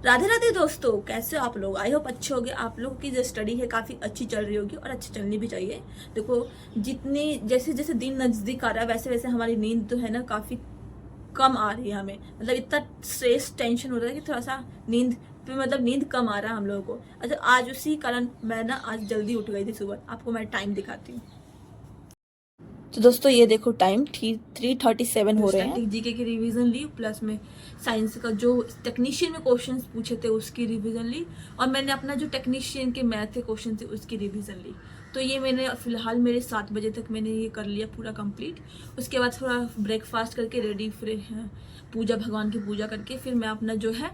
राधे राधे दोस्तों, कैसे हो आप लोग। आई होप अच्छे होंगे। आप लोगों की जो स्टडी है काफ़ी अच्छी चल रही होगी और अच्छी चलनी भी चाहिए। देखो, जितनी जैसे जैसे दिन नज़दीक आ रहा है वैसे वैसे हमारी नींद तो है ना काफ़ी कम आ रही है हमें। मतलब इतना स्ट्रेस टेंशन हो रहा है कि थोड़ा सा नींद पे मतलब नींद कम आ रहा है हम लोगों को। अच्छा, आज उसी कारण मैं ना आज जल्दी उठ गई थी सुबह। आपको मैं टाइम दिखाती हूँ। तो दोस्तों ये देखो, टाइम 3:37 हो रहे हैं। स्टैटिक जीके की रिवीजन ली, प्लस में साइंस का जो टेक्नीशियन में क्वेश्चंस पूछे थे उसकी रिवीजन ली, और मैंने अपना जो टेक्नीशियन के मैथ के क्वेश्चन थे उसकी रिवीजन ली। तो ये मैंने फिलहाल मेरे 7 बजे तक मैंने ये कर लिया पूरा कंप्लीट। उसके बाद थोड़ा ब्रेकफास्ट करके रेडी पूजा, भगवान की पूजा करके फिर मैं अपना जो है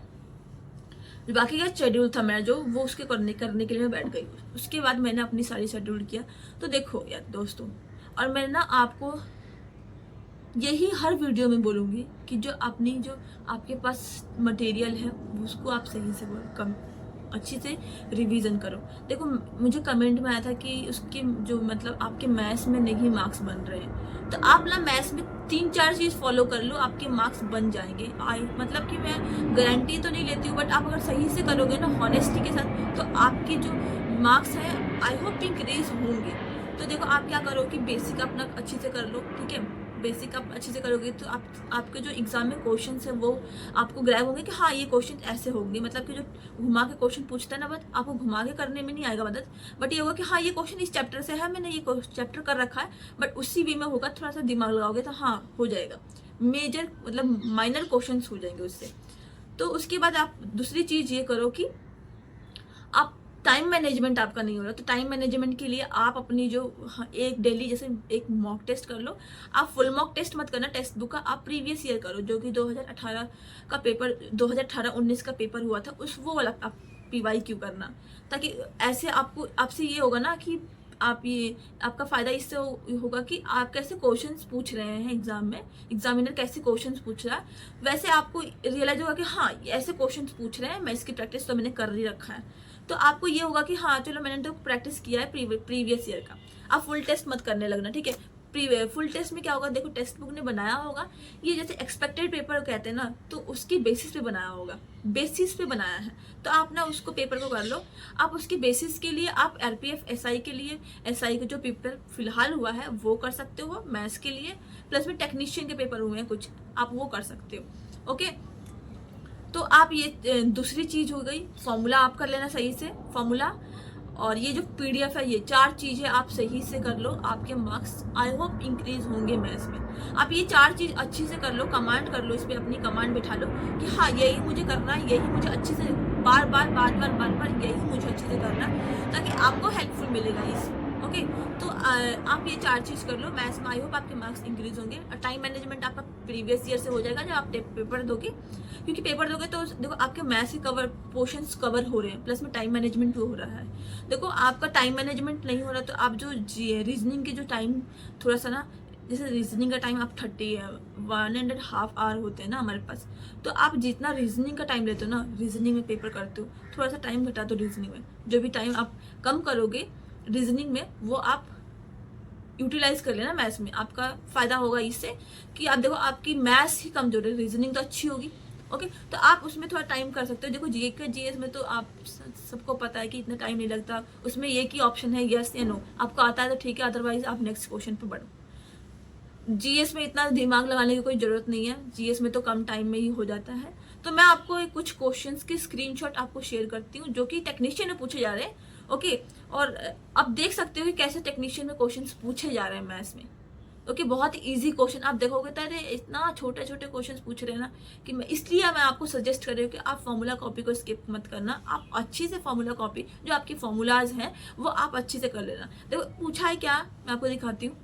बाकी का शेड्यूल था मेरा जो वो उसके करने के लिए मैं बैठ गई। उसके बाद मैंने अपनी सारी शेड्यूल किया। तो देखो यार दोस्तों, और मैं ना आपको यही हर वीडियो में बोलूँगी कि जो आपके पास मटेरियल है उसको आप सही से कम अच्छी से रिवीजन करो। देखो, मुझे कमेंट में आया था कि उसके जो मतलब आपके मैथ्स में नहीं मार्क्स बन रहे हैं, तो आप ना मैथ्स में 3-4 चीज़ फॉलो कर लो, आपके मार्क्स बन जाएंगे। मतलब कि मैं गारंटी तो नहीं लेती हूँ, बट आप अगर सही से करोगे ना हॉनेस्टी के साथ, तो आपके जो मार्क्स हैं आई होप इंक्रीज होंगे। तो देखो, आप क्या करो कि बेसिक अपना अच्छे से कर लो, ठीक है। बेसिक आप अच्छे से करोगे तो आपके जो एग्जाम में क्वेश्चन है वो आपको ग्रैब होंगे कि हाँ ये क्वेश्चन ऐसे होंगे। मतलब कि जो घुमा के क्वेश्चन पूछता है ना, बट आपको घुमा के करने में नहीं आएगा मदद, बट ये होगा कि हाँ ये क्वेश्चन इस चैप्टर से है, मैंने ये चैप्टर कर रखा है, बट उसी वे में होगा। थोड़ा सा दिमाग लगाओगे तो हाँ हो जाएगा। मेजर मतलब माइनर क्वेश्चन हो जाएंगे उससे। तो उसके बाद आप दूसरी चीज ये करो कि आप टाइम मैनेजमेंट आपका नहीं हो रहा, तो टाइम मैनेजमेंट के लिए आप अपनी जो एक डेली जैसे एक मॉक टेस्ट कर लो। आप फुल मॉक टेस्ट मत करना टेक्स्ट बुक का, आप प्रीवियस ईयर करो जो कि 2018 का पेपर 2018-19 का पेपर हुआ था उस वो वाला आप PYQ करना, ताकि ऐसे आपसे ये होगा ना कि आपका फायदा इससे होगा कि आप कैसे क्वेश्चंस पूछ रहे हैं एग्जाम में, एग्जामिनर कैसे क्वेश्चंस पूछ रहा है, वैसे आपको रियलाइज होगा कि हाँ ऐसे क्वेश्चंस पूछ रहे हैं, मैं इसकी प्रैक्टिस तो मैंने कर ही रखा है। तो आपको ये होगा कि हाँ चलो मैंने तो प्रैक्टिस किया है प्रीवियस ईयर का। आप फुल टेस्ट मत करने लगना, ठीक है। फुल टेस्ट में क्या होगा, देखो टेक्स्ट बुक ने बनाया होगा ये जैसे एक्सपेक्टेड पेपर कहते हैं ना, तो उसकी बेसिस पे बनाया होगा, बेसिस पे बनाया है। तो आप ना उसको पेपर को कर लो। आप उसके बेसिस के लिए आप RPF SI के लिए, SI का जो पेपर फिलहाल हुआ है वो कर सकते हो मैथ्स के लिए, प्लस में टेक्नीशियन के पेपर हुए हैं कुछ, आप वो कर सकते हो। ओके, तो आप ये दूसरी चीज हो गई, फॉर्मूला आप कर लेना सही से फॉर्मूला, और ये जो PDF है ये 4 चीजें आप सही से कर लो, आपके मार्क्स आई होप इंक्रीज होंगे मैथ्स में। आप ये 4 चीज अच्छी से कर लो, कमांड कर लो, इस पे अपनी कमांड बिठा लो कि हाँ यही मुझे करना है, यही मुझे अच्छे से बार बार यही मुझे अच्छे से करना है, ताकि आपको हेल्पफुल मिलेगा इस। ओके, तो आप ये 4 चीज कर लो मैथ्स में, आई होप आपके मार्क्स इंक्रीज होंगे। और टाइम मैनेजमेंट आपका प्रीवियस ईयर से हो जाएगा जब आप पेपर दोगे, क्योंकि पेपर दोगे तो देखो आपके मैथ्स के पोर्शंस कवर हो रहे हैं, प्लस में टाइम मैनेजमेंट भी हो रहा है। देखो आपका टाइम मैनेजमेंट नहीं हो रहा तो आप जो रीजनिंग के जो टाइम थोड़ा सा ना, जैसे रीजनिंग का टाइम आप 1.5 आवर होते हैं ना हमारे पास, तो आप जितना रीजनिंग का टाइम लेते हो ना, रीजनिंग में पेपर करते हो, थोड़ा सा टाइम घटा दो रीजनिंग में। जो भी टाइम आप कम करोगे रीजनिंग में वो आप यूटिलाइज कर लेना मैथ्स में, आपका फायदा होगा इससे कि आप देखो आपकी मैथ्स ही कमजोर है, रीजनिंग तो अच्छी होगी। ओके, तो आप उसमें थोड़ा टाइम कर सकते हो। देखो GS में तो आप सबको पता है कि इतना टाइम नहीं लगता, उसमें एक ही ऑप्शन है यस या नो, आपको आता है तो ठीक है, अदरवाइज आप नेक्स्ट क्वेश्चन पे बढ़ो। GS में इतना दिमाग लगाने की कोई जरूरत नहीं है, GS में तो कम टाइम में ही हो जाता है। तो मैं आपको कुछ क्वेश्चंस की स्क्रीनशॉट आपको शेयर करती हूँ जो कि टेक्नीशियन में पूछे जा रहे हैं। ओके, और आप देख सकते हो कि कैसे टेक्नीशियन में क्वेश्चंस पूछे जा रहे हैं मैथ्स में। ओके, बहुत इजी क्वेश्चन आप देखोगे तो अरे इतना छोटे छोटे क्वेश्चन पूछ रहे हैं ना, कि इसलिए मैं आपको सजेस्ट कर रही हूँ कि आप फॉर्मूला कॉपी को स्किप मत करना, आप अच्छी से फॉर्मूला कॉपी जो आपकी फॉर्मूलाज हैं वो आप अच्छे से कर लेना। देखो पूछा है क्या, मैं आपको दिखाती हूँ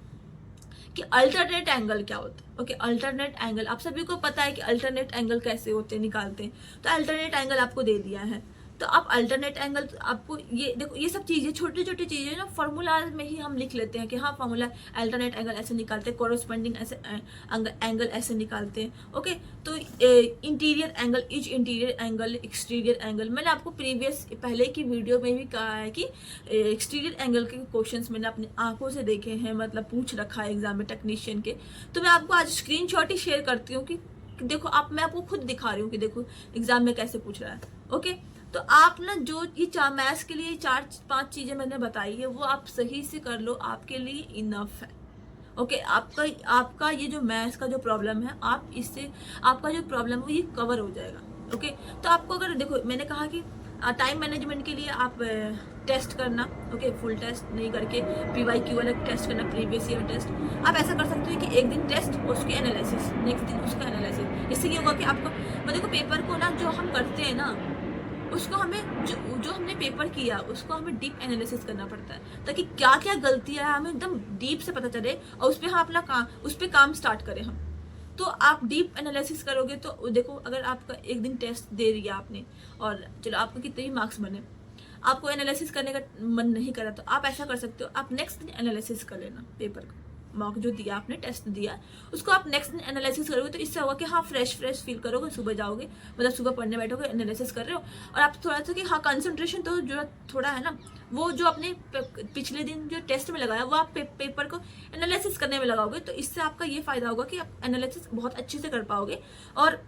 कि अल्टरनेट एंगल क्या होता है। ओके, अल्टरनेट एंगल आप सभी को पता है कि अल्टरनेट एंगल कैसे होते हैं, निकालते हैं। तो अल्टरनेट एंगल आपको दे दिया है, तो आप अल्टरनेट एंगल आपको ये देखो, ये सब चीजें छोटी छोटी चीजें ना फॉर्मूला में ही हम लिख लेते हैं कि हाँ फॉर्मूला अल्टरनेट एंगल ऐसे निकालते हैं, कोरोस्पोंडिंग ऐसे एंगल ऐसे निकालते हैं। ओके, तो interior angle, etch interior angle, exterior angle, मैंने आपको प्रीवियस पहले की वीडियो में भी कहा है कि एक्सटीरियर एंगल के क्वेश्चंस मैंने अपनी आंखों से देखे हैं, मतलब पूछ रखा है एग्जाम में टेक्नीशियन के। तो मैं आपको आज स्क्रीनशॉट ही शेयर करती हूँ कि देखो आप, मैं आपको खुद दिखा रही हूँ कि देखो एग्जाम में कैसे पूछ रहा है। ओके, तो आप ना जो ये चार मैथ्स के लिए 4-5 चीजें मैंने बताई है वो आप सही से कर लो, आपके लिए इनफ है। ओके, आपका आपका ये जो मैथ्स का जो प्रॉब्लम है, आप इससे आपका जो प्रॉब्लम है ये कवर हो जाएगा। ओके, तो आपको अगर देखो मैंने कहा कि टाइम मैनेजमेंट के लिए आप टेस्ट करना, ओके, फुल टेस्ट नहीं करके PYQ वाला टेस्ट करना, प्रीवियस ईयर टेस्ट। आप ऐसा कर सकते हो कि एक दिन टेस्ट, उसकी एनालिसिस, नेक्स्ट दिन उसका एनालिसिस। इससे क्या होगा कि आपको, मतलब देखो पेपर को ना जो हम करते हैं ना, उसको हमें जो हमने पेपर किया उसको हमें डीप एनालिसिस करना पड़ता है, ताकि क्या क्या गलतियां है हमें एकदम डीप से पता चले और उस पर हम अपना काम, उस पर काम स्टार्ट करें हम। तो आप डीप एनालिसिस करोगे तो देखो, अगर आपका एक दिन टेस्ट दे दिया आपने और चलो आपको कितने भी मार्क्स बने, आपको एनालिसिस करने का मन नहीं करा, तो आप ऐसा कर सकते हो, आप नेक्स्ट दिन एनालिसिस कर लेना पेपर का। मार्क जो दिया आपने, टेस्ट दिया, उसको आप नेक्स्ट दिन एनालिसिस करोगे तो इससे होगा कि हाँ फ्रेश फील करोगे। सुबह जाओगे, मतलब सुबह पढ़ने बैठोगे, एनालिसिस कर रहे हो और आप थोड़ा सा कि हाँ कंसंट्रेशन तो जो थोड़ा है ना, वो जो आपने पिछले दिन जो टेस्ट में लगाया वो आप पेपर को एनालिसिस करने में लगाओगे। तो इससे आपका ये फायदा होगा कि आप एनालिसिस बहुत अच्छे से कर पाओगे और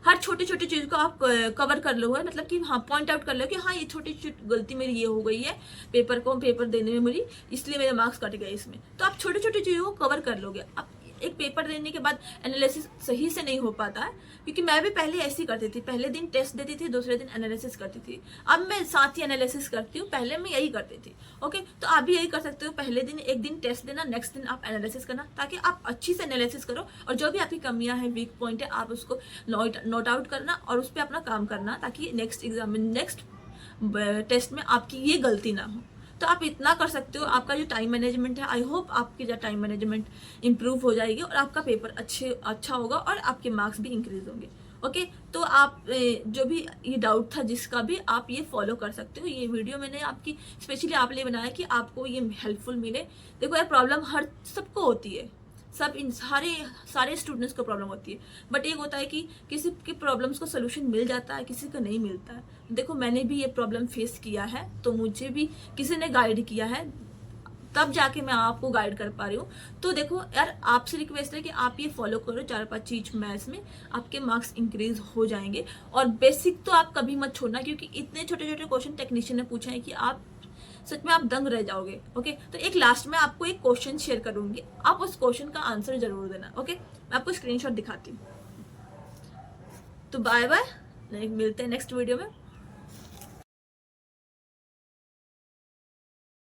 हर छोटी छोटी चीज को आप कवर कर लोगे, मतलब कि हाँ पॉइंट आउट कर लो कि हाँ ये छोटी छोटी गलती मेरी ये हो गई है पेपर देने में मेरी, इसलिए मेरे मार्क्स कट गए इसमें। तो आप छोटी छोटी चीजों को कवर कर लोगे। आप एक पेपर देने के बाद एनालिसिस सही से नहीं हो पाता है, क्योंकि मैं भी पहले ऐसे ही करती थी, पहले दिन टेस्ट देती थी, दूसरे दिन एनालिसिस करती थी। अब मैं साथ ही एनालिसिस करती हूँ, पहले मैं यही करती थी। ओके, तो आप भी यही कर सकते हो, पहले दिन एक दिन टेस्ट देना, नेक्स्ट दिन आप एनालिसिस करना, ताकि आप अच्छी से एनालिसिस करो और जो भी आपकी कमियां हैं, वीक पॉइंट है, आप उसको नोट आउट करना और उस पर अपना काम करना, ताकि नेक्स्ट एग्जाम में, नेक्स्ट टेस्ट में आपकी ये गलती ना हो। तो आप इतना कर सकते हो। आपका जो टाइम मैनेजमेंट है, आई होप आपकी जो टाइम मैनेजमेंट इंप्रूव हो जाएगी और आपका पेपर अच्छा होगा और आपके मार्क्स भी इंक्रीज होंगे। ओके, तो आप जो भी ये डाउट था जिसका भी, आप ये फॉलो कर सकते हो। ये वीडियो मैंने आपकी स्पेशली आप लिए बनाया कि आपको ये हेल्पफुल मिले। देखो ये प्रॉब्लम हर सबको होती है, सब इन सारे स्टूडेंट्स को प्रॉब्लम होती है, बट एक होता है कि किसी की प्रॉब्लम्स को सोल्यूशन मिल जाता है, किसी को नहीं मिलता है। देखो मैंने भी ये प्रॉब्लम फेस किया है, तो मुझे भी किसी ने गाइड किया है, तब जाके मैं आपको गाइड कर पा रही हूँ। तो देखो यार, आपसे रिक्वेस्ट है कि आप ये फॉलो करो, 4-5 चीज मैथ्स में आपके मार्क्स इंक्रीज हो जाएंगे। और बेसिक तो आप कभी मत छोड़ना, क्योंकि इतने छोटे छोटे क्वेश्चन टेक्नीशियन ने पूछे हैं कि आप सच में आप दंग रह जाओगे। ओके, तो एक लास्ट में आपको एक क्वेश्चन शेयर करूंगी, आप उस क्वेश्चन का आंसर जरूर देना। ओके, मैं आपको स्क्रीनशॉट दिखाती हूँ। तो बाय बाय, मिलते हैं नेक्स्ट वीडियो में।